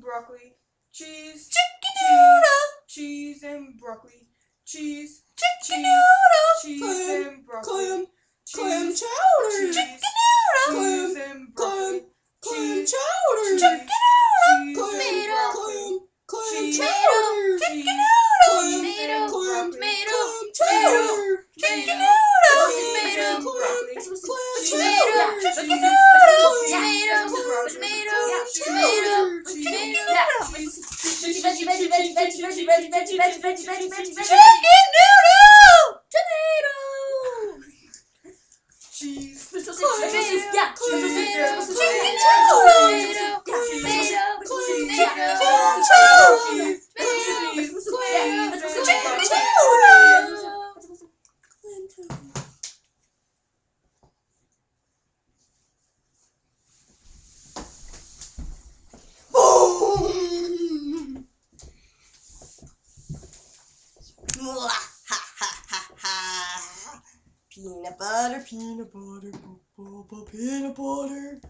broccoli, cheese, Chicken noodle. cheese and broccoli, cheese, Chicken noodle. cheese and broccoli, Clam cheese, chowder. Chicken noodle. cheese and broccoli, Clam cheese, chowder. Chicken noodle. cheese and broccoli, Clam cheese, chowder. Chicken cheese, noodle. Tomato, Clam tomato, chowder. Chicken tomato, noodle. cheese and broccoli, Clam cheese, chowder. Chicken noodle. tomato, Chicken noodle. cheese, Peanut butter, peanut butter, peanut butter.